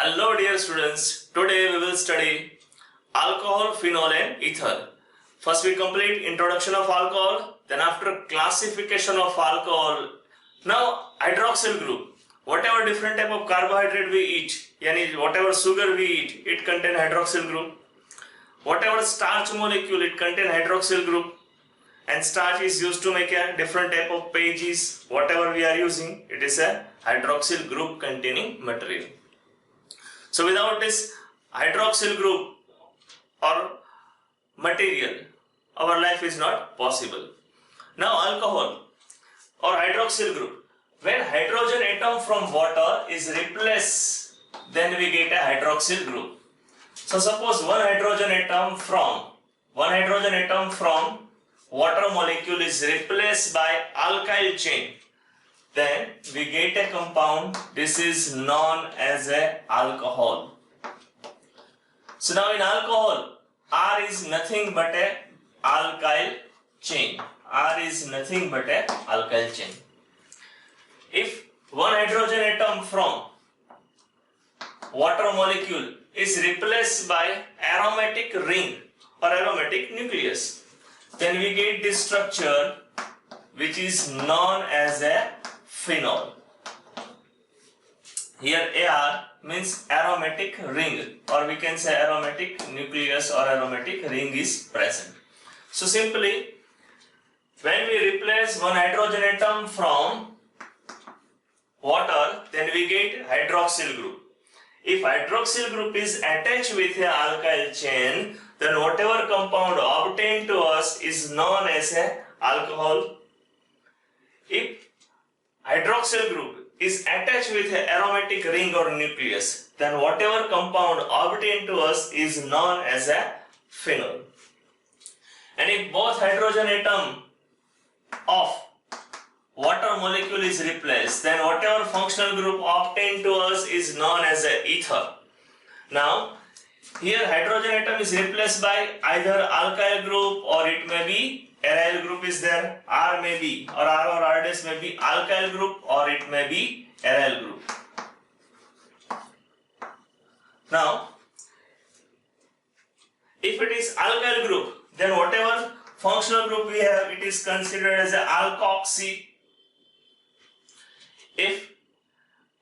Hello dear students, today we will study alcohol, phenol and ether. First we complete introduction of alcohol, then after classification of alcohol. Now hydroxyl group, whatever different type of carbohydrate we eat, yani whatever sugar we eat, it contain hydroxyl group. Whatever starch molecule, it contain hydroxyl group. And starch is used to make a different type of pages, whatever we are using, it is a hydroxyl group containing material. So without this hydroxyl group or material, our life is not possible. Now alcohol or hydroxyl group, when hydrogen atom from water is replaced, then we get a hydroxyl group. So suppose one hydrogen atom from water molecule is replaced by alkyl chain, then we get a compound. This is known as a alcohol. So now in alcohol, R is nothing but a alkyl chain. R is nothing but a alkyl chain. If one hydrogen atom from water molecule is replaced by aromatic ring or aromatic nucleus, then we get this structure which is known as a phenol. Here AR means aromatic ring, or we can say aromatic nucleus or aromatic ring is present. So simply, when we replace one hydrogen atom from water, then we get hydroxyl group. If hydroxyl group is attached with a alkyl chain, then whatever compound obtained to us is known as a alcohol. If hydroxyl group is attached with an aromatic ring or nucleus, then whatever compound obtained to us is known as a phenol. And if both hydrogen atom of water molecule is replaced, then whatever functional group obtained to us is known as a ether. Now here hydrogen atom is replaced by either alkyl group, or it may be aryl group is there. R may be, or R or R dash may be alkyl group, or it may be aryl group. Now if it is alkyl group, then whatever functional group we have, it is considered as a alkoxy. If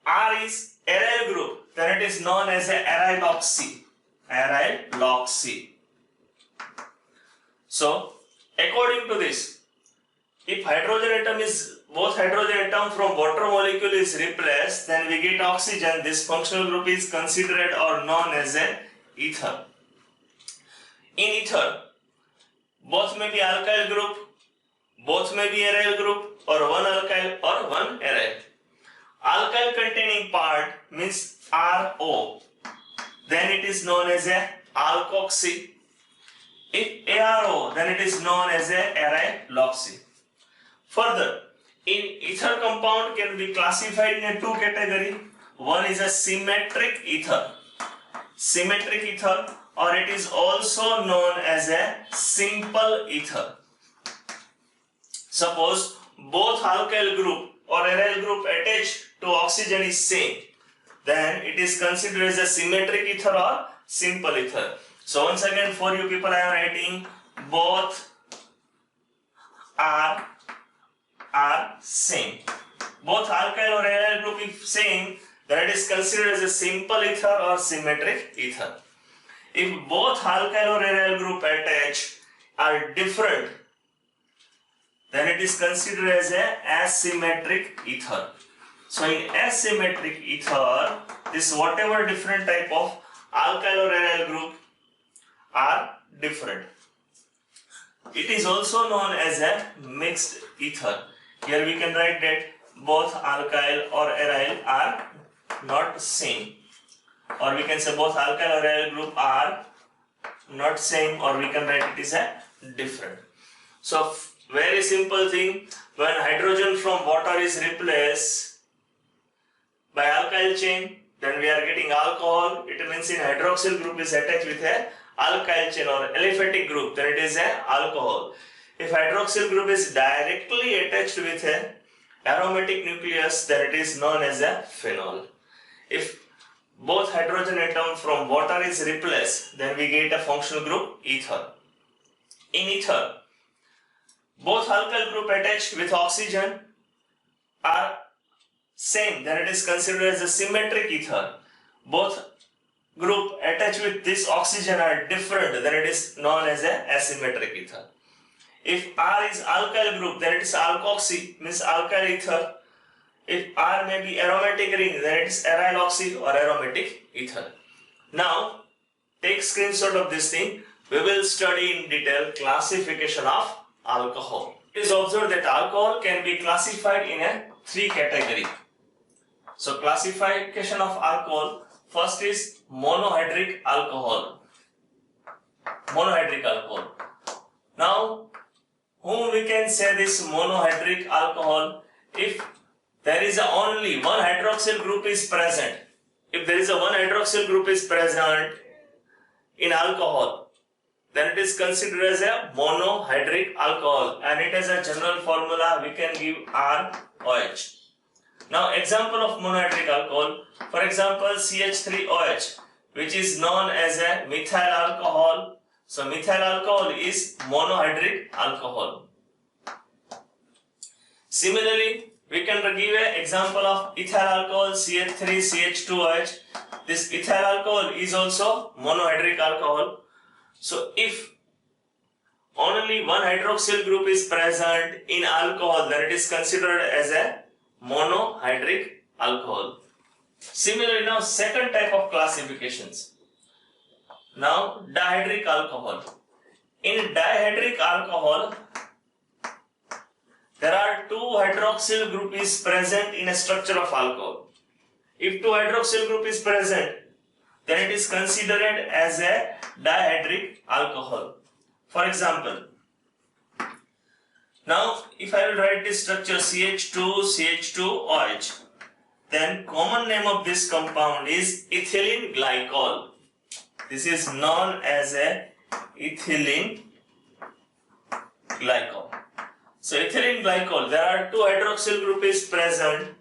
R is aryl group, then it is known as a aryloxy. Aryloxy. So according to this, if hydrogen atom is both hydrogen atom from water molecule is replaced, then we get oxygen. This functional group is considered or known as an ether. In ether, both may be alkyl group, both may be aryl group, or one alkyl or one aryl. Alkyl containing part means RO, then it is known as a alkoxy. If ARO, then it is known as a aryloxy. Further, in ether compound can be classified in two categories. One is a symmetric ether, or it is also known as a simple ether. Suppose both alkyl group or aryl group attached to oxygen is same, then it is considered as a symmetric ether or simple ether. So once again for you people I am writing both are same. Both alkyl or aryl group if same, then it is considered as a simple ether or symmetric ether. If both alkyl or aryl group attached are different, then it is considered as a asymmetric ether. So in asymmetric ether, this whatever different type of alkyl or aryl group are different. It is also known as a mixed ether. Here we can write that both alkyl or aryl are not same, or we can say both alkyl or aryl group are not same, or we can write it is a different. So very simple thing, when hydrogen from water is replaced by alkyl chain, then we are getting alcohol. It means in hydroxyl group is attached with a alkyl chain or aliphatic group, then it is a alcohol. If hydroxyl group is directly attached with a aromatic nucleus, then it is known as a phenol. If both hydrogen atom from water is replaced, then we get a functional group ether. In ether, both alkyl group attached with oxygen are same, then it is considered as a symmetric ether. Both group attached with this oxygen are different, then it is known as a asymmetric ether. If R is alkyl group, then it is alkoxy, means alkyl ether. If R may be aromatic ring, then it is aryl oxy or aromatic ether. Now, take screenshot of this thing. We will study in detail classification of alcohol. It is observed that alcohol can be classified in a 3 category. So classification of alcohol, first is monohydric alcohol. Monohydric alcohol. Now, whom we can say this monohydric alcohol? If there is only one hydroxyl group is present. If there is a one hydroxyl group is present in alcohol, then it is considered as a monohydric alcohol, and it has a general formula we can give ROH. Now, example of monohydric alcohol, for example, CH3OH, which is known as a methyl alcohol. So, methyl alcohol is monohydric alcohol. Similarly, we can give an example of ethyl alcohol, CH3CH2OH. This ethyl alcohol is also monohydric alcohol. So, if only one hydroxyl group is present in alcohol, then it is considered as a monohydric alcohol. Similarly, now second type of classifications. Now, dihydric alcohol. In dihydric alcohol, there are 2 hydroxyl group is present in a structure of alcohol. If 2 hydroxyl group is present, then it is considered as a dihydric alcohol. For example, now if I will write this structure CH2CH2OH, then common name of this compound is ethylene glycol. This is known as a ethylene glycol. So ethylene glycol, there are 2 hydroxyl group is present.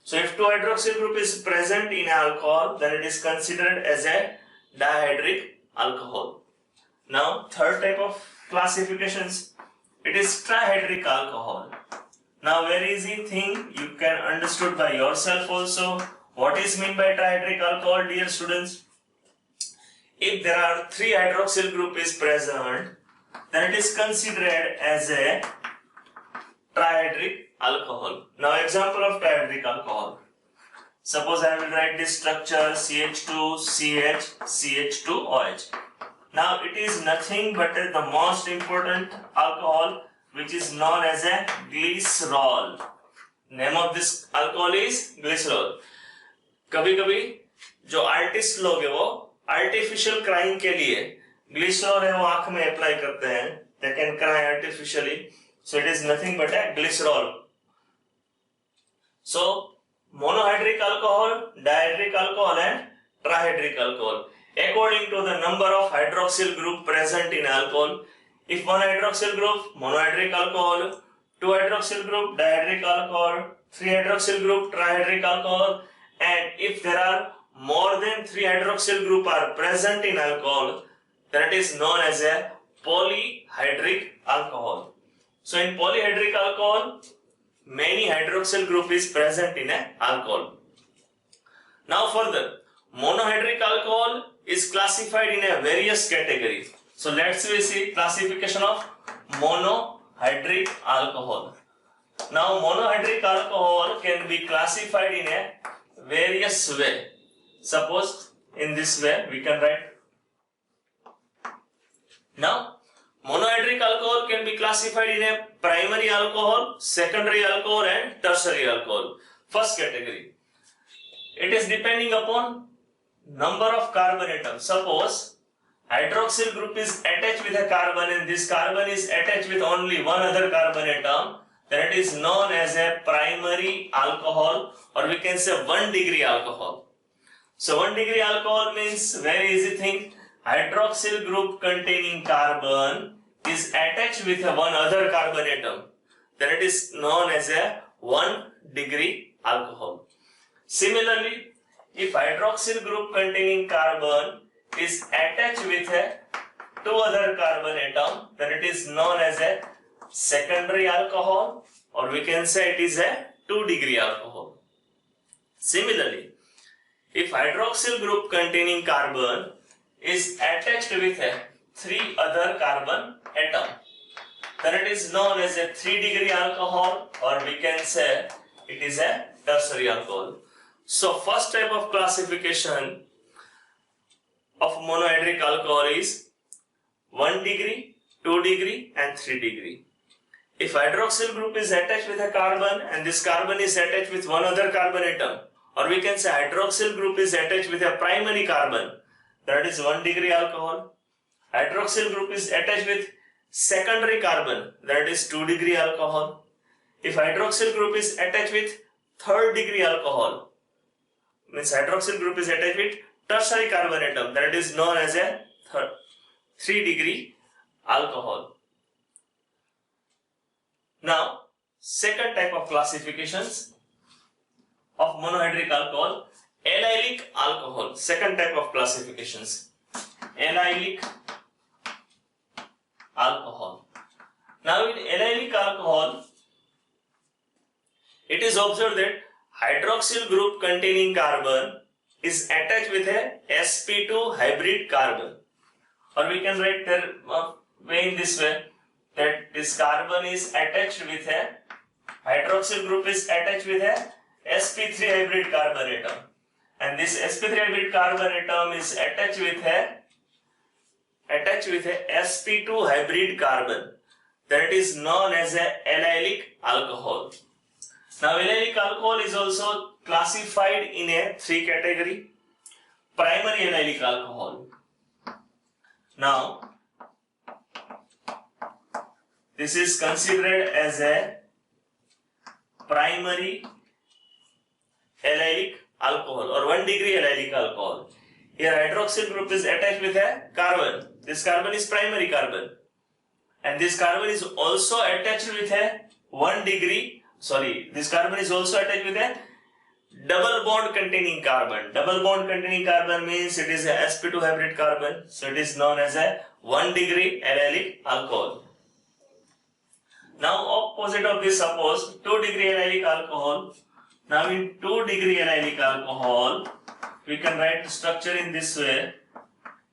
So if 2 hydroxyl group is present in alcohol, then it is considered as a dihydric alcohol. Now third type of classifications, it is trihydric alcohol. Now very easy thing, you can understood by yourself also. What is meant by trihydric alcohol, dear students? If there are 3 hydroxyl group is present, then it is considered as a trihydric alcohol. Now example of trihydric alcohol. Suppose I will write this structure CH2CH2OH. Now it is nothing but the most important alcohol, which is known as a glycerol. Name of this alcohol is glycerol. कभी-कभी जो artist लोग है वो artificial crying के लिए glycerol है वो आंख में अप्लाई करते हैं. They can cry artificially. So it is nothing but a glycerol. So monohydric alcohol, dihydric alcohol and trihydric alcohol. According to the number of hydroxyl group present in alcohol, if one hydroxyl group, monohydric alcohol, 2 hydroxyl group, dihydric alcohol, 3 hydroxyl group, trihydric alcohol, and if there are more than 3 hydroxyl group are present in alcohol, then it is known as a polyhydric alcohol. So in polyhydric alcohol, many hydroxyl group is present in an alcohol. Now further, monohydric alcohol is classified in a various categories. So let's see classification of monohydric alcohol. Now monohydric alcohol can be classified in a various way. Suppose in this way we can write. Now monohydric alcohol can be classified in a primary alcohol, secondary alcohol and tertiary alcohol. First category. It is depending upon number of carbon atoms. Suppose hydroxyl group is attached with a carbon and this carbon is attached with only one other carbon atom, then it is known as a primary alcohol, or we can say 1 degree alcohol. So 1 degree alcohol means very easy thing. Hydroxyl group containing carbon is attached with one other carbon atom, then it is known as a 1 degree alcohol. Similarly, if hydroxyl group containing carbon is attached with a two other carbon atom, then it is known as a secondary alcohol, or we can say it is a 2-degree alcohol. Similarly, if hydroxyl group containing carbon is attached with a 3 other carbon atom, then it is known as a 3-degree alcohol, or we can say it is a tertiary alcohol. So first type of classification of monohydric alcohol is 1 degree, 2 degree and 3 degree. If hydroxyl group is attached with a carbon and this carbon is attached with one other carbon atom, or we can say hydroxyl group is attached with a primary carbon, that is 1 degree alcohol. Hydroxyl group is attached with secondary carbon, that is 2 degree alcohol. If hydroxyl group is attached with 3rd degree alcohol, means hydroxyl group is attached with tertiary carbon atom, that is known as a 3 degree alcohol. Now, second type of classifications of monohydric alcohol, allylic alcohol. Second type of classifications, allylic alcohol. Now, in allylic alcohol, it is observed that hydroxyl group containing carbon is attached with a sp2 hybrid carbon, or we can write their way in this way, that this carbon is attached with a hydroxyl group is attached with a sp3 hybrid carbon atom, and this sp3 hybrid carbon atom is attached with a sp2 hybrid carbon, that is known as a allylic alcohol. Now, allylic alcohol is also classified in a 3 category. Primary allylic alcohol. Now, this is considered as a primary allylic alcohol, or 1 degree allylic alcohol. Here hydroxyl group is attached with a carbon. This carbon is primary carbon, and this carbon is also attached with a 1 degree. This carbon is also attached with a double bond containing carbon. Double bond containing carbon means it is a sp2 hybrid carbon, so it is known as a 1 degree allylic alcohol. Now, opposite of this, suppose 2 degree allylic alcohol. Now, in 2 degree allylic alcohol, we can write the structure in this way.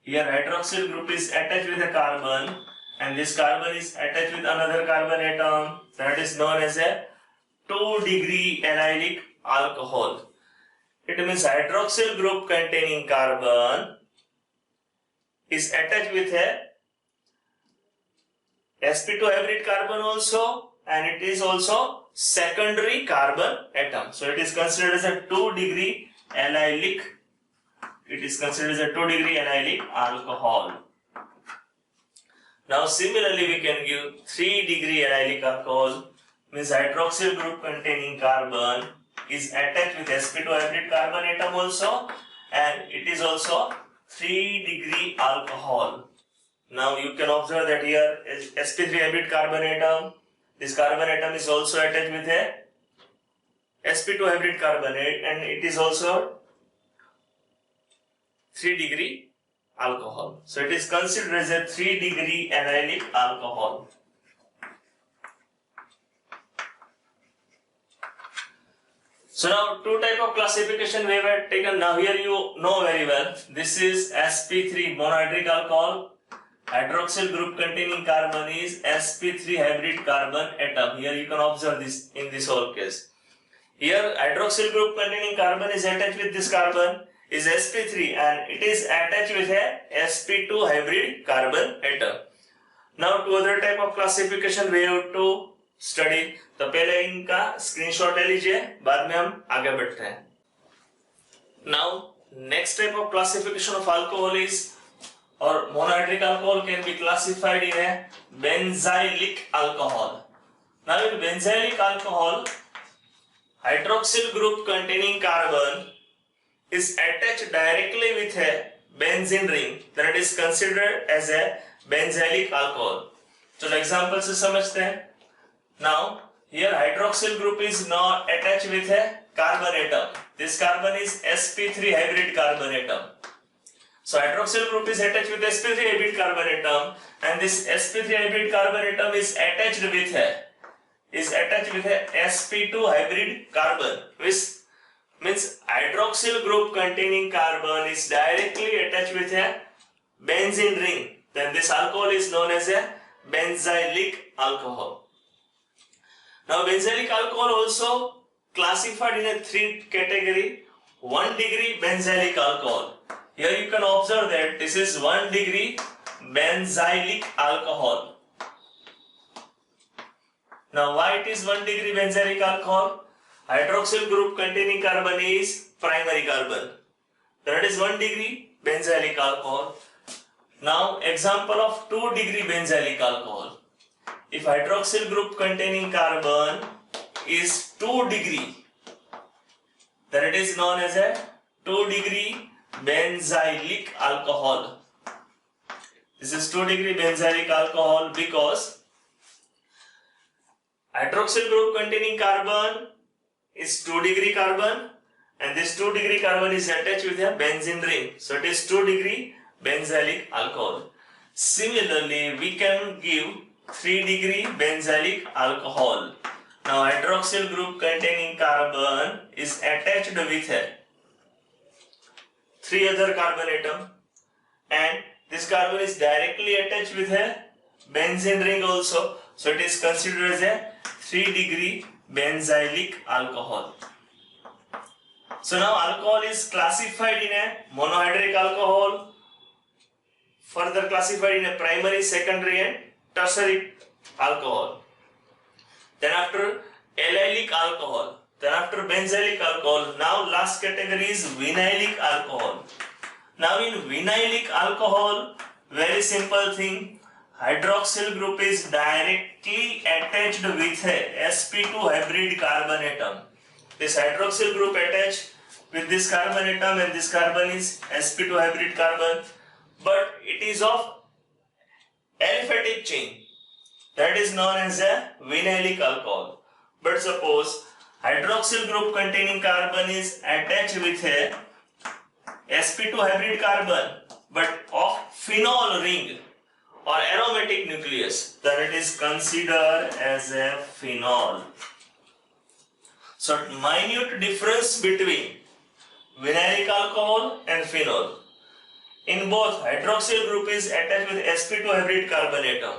Here hydroxyl group is attached with a carbon, and this carbon is attached with another carbon atom, that is known as a 2 degree allylic alcohol. It means hydroxyl group containing carbon is attached with a sp2 hybrid carbon also, and it is also secondary carbon atom. So it is considered as a 2 degree allylic. It is considered as a 2 degree allylic alcohol. Now, similarly, we can give 3 degree allylic alcohol. Means hydroxyl group containing carbon is attached with sp2 hybrid carbon atom also, and it is also 3 degree alcohol. Now you can observe that here is sp3 hybrid carbon atom. This carbon atom is also attached with a sp2 hybrid carbon, and it is also 3 degree alcohol. So it is considered as a 3 degree allylic alcohol. So now 2 type of classification we have taken. Now here you know very well, this is sp3 monohydric alcohol. Hydroxyl group containing carbon is sp3 hybrid carbon atom. Here you can observe this in this whole case. Here hydroxyl group containing carbon is attached with this carbon is sp3, and it is attached with a sp2 hybrid carbon atom. Now 2 other type of classification we have to study, तो पहले इनका screenshot ले लीजिए, बाद में हम आगे बढ़ते हैं. Now next type of classification of alcohol is, और monohydric alcohol can be classified in a benzylic alcohol. Now in benzylic alcohol, hydroxyl group containing carbon is attached directly with a benzene ring, then it is considered as a benzylic alcohol. चलो example से समझते हैं. Now here hydroxyl group is not attached with a carbon atom. This carbon is sp3 hybrid carbon atom. So hydroxyl group is attached with sp3 hybrid carbon atom, and this sp3 hybrid carbon atom is attached with a sp2 hybrid carbon, which means hydroxyl group containing carbon is directly attached with a benzene ring. Then this alcohol is known as a benzylic alcohol. Now benzylic alcohol also classified in a 3 category. 1 degree benzylic alcohol. Here you can observe that this is 1 degree benzylic alcohol. Now why it is 1 degree benzylic alcohol? Hydroxyl group containing carbon is primary carbon. That is 1 degree benzylic alcohol. Now example of 2 degree benzylic alcohol. If hydroxyl group containing carbon is 2 degree, then it is known as a 2 degree benzylic alcohol. This is 2 degree benzylic alcohol because hydroxyl group containing carbon is 2 degree carbon, and this 2 degree carbon is attached with a benzene ring. So it is 2 degree benzylic alcohol. Similarly, we can give 3 degree benzylic alcohol. Now hydroxyl group containing carbon is attached with a 3 other carbon atom, and this carbon is directly attached with a benzene ring also. So it is considered as a 3 degree benzylic alcohol. So now alcohol is classified in a monohydric alcohol, further classified in a primary, secondary and tertiary alcohol. Then after allylic alcohol, then after benzylic alcohol. Now last category is vinylic alcohol. Now in vinylic alcohol, very simple thing, hydroxyl group is directly attached with a sp2 hybrid carbon atom. This hydroxyl group attached with this carbon atom, and this carbon is sp2 hybrid carbon, but it is of aliphatic chain. That is known as a vinylic alcohol. But suppose hydroxyl group containing carbon is attached with a sp2 hybrid carbon but of phenol ring or aromatic nucleus, then it is considered as a phenol. So minute difference between vinylic alcohol and phenol. In both, hydroxyl group is attached with sp2 hybrid carbon atom,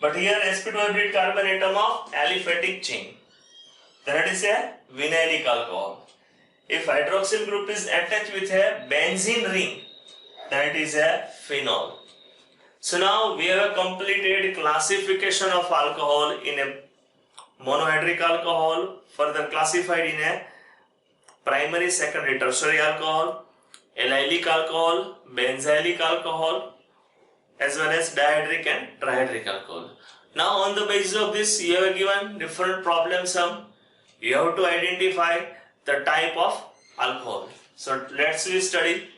but here sp2 hybrid carbon atom of aliphatic chain. Then it is a vinylic alcohol. If hydroxyl group is attached with a benzene ring, then it is a phenol. So now we have completed classification of alcohol in a monohydric alcohol, further classified in a primary, secondary, tertiary alcohol, allylic alcohol, benzylic alcohol, as well as dihydric and trihydric alcohol. Now on the basis of this, you have given different problem sum. You have to identify the type of alcohol. So let's study.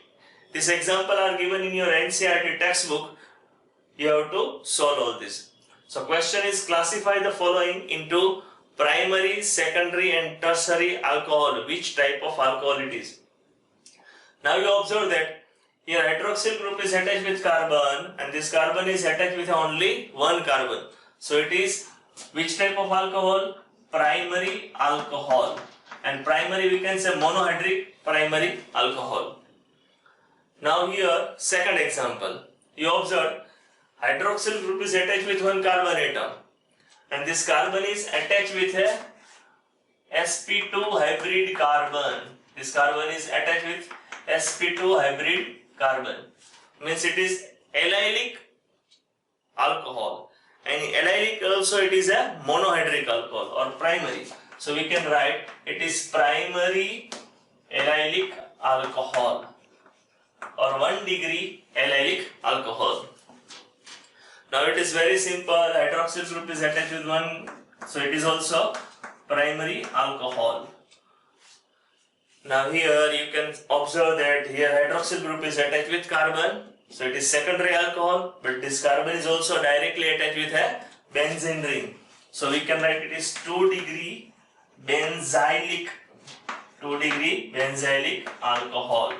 This example are given in your NCERT textbook. You have to solve all this. So question is, classify the following into primary, secondary and tertiary alcohol. Which type of alcohol it is? Now you observe that here hydroxyl group is attached with carbon, and this carbon is attached with only one carbon. So it is which type of alcohol? Primary alcohol. And primary we can say monohydric primary alcohol. Now here second example. You observe hydroxyl group is attached with one carbon atom, and this carbon is attached with a sp2 hybrid carbon. This carbon is attached with sp2 hybrid carbon. Means it is allylic alcohol, and allylic also it is a monohydric alcohol or primary. So we can write it is primary allylic alcohol or 1 degree allylic alcohol. Now it is very simple. Hydroxyl group is attached with one, so it is also primary alcohol. Now here you can observe that here hydroxyl group is attached with carbon, so it is secondary alcohol, but this carbon is also directly attached with a benzene ring. So we can write it is 2 degree benzylic 2-degree benzylic alcohol.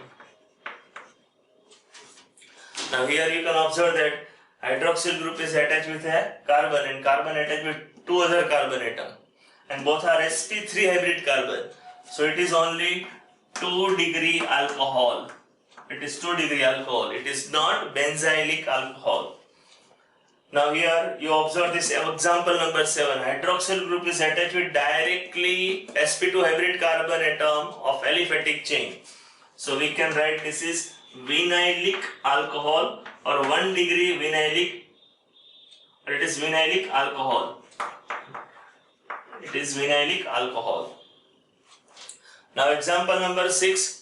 Now here you can observe that hydroxyl group is attached with a carbon and carbon attached with two other carbon atom, and both are sp3 hybrid carbon. So it is only 2-degree alcohol. It is 2-degree alcohol. It is not benzylic alcohol. Now here you observe this example number 7. Hydroxyl group is attached with directly sp2 hybrid carbon atom of aliphatic chain. So we can write this is vinylic alcohol or 1-degree vinylic, or it is vinylic alcohol. It is vinylic alcohol. Now example number 6.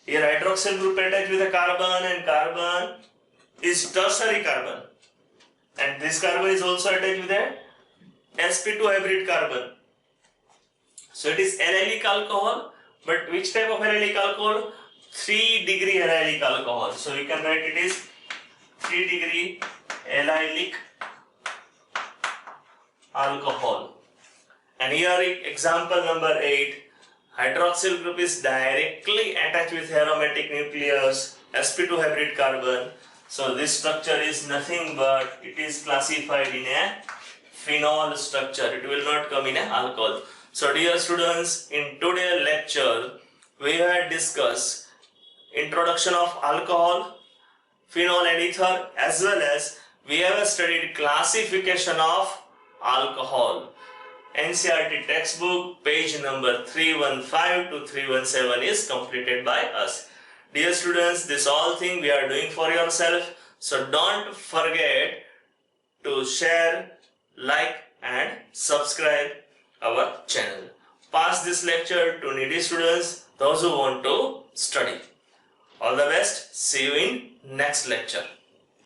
Here hydroxyl group attached with a carbon and carbon is tertiary carbon. And this carbon is also attached with a sp2 hybrid carbon. So it is allylic alcohol, but which type of allylic alcohol? 3-degree allylic alcohol. So we can write it is 3-degree allylic alcohol. And here example number 8. Hydroxyl group is directly attached with aromatic nucleus, sp2 hybrid carbon. So this structure is nothing but it is classified in a phenol structure. It will not come in a alcohol. So dear students, in today's lecture we have discussed introduction of alcohol, phenol and ether, as well as we have studied classification of alcohol. NCERT textbook page number 315 to 317 is completed by us. Dear students, this all thing we are doing for yourself, so don't forget to share, like and subscribe our channel. Pass this lecture to needy students, those who want to study. All the best. See you in next lecture.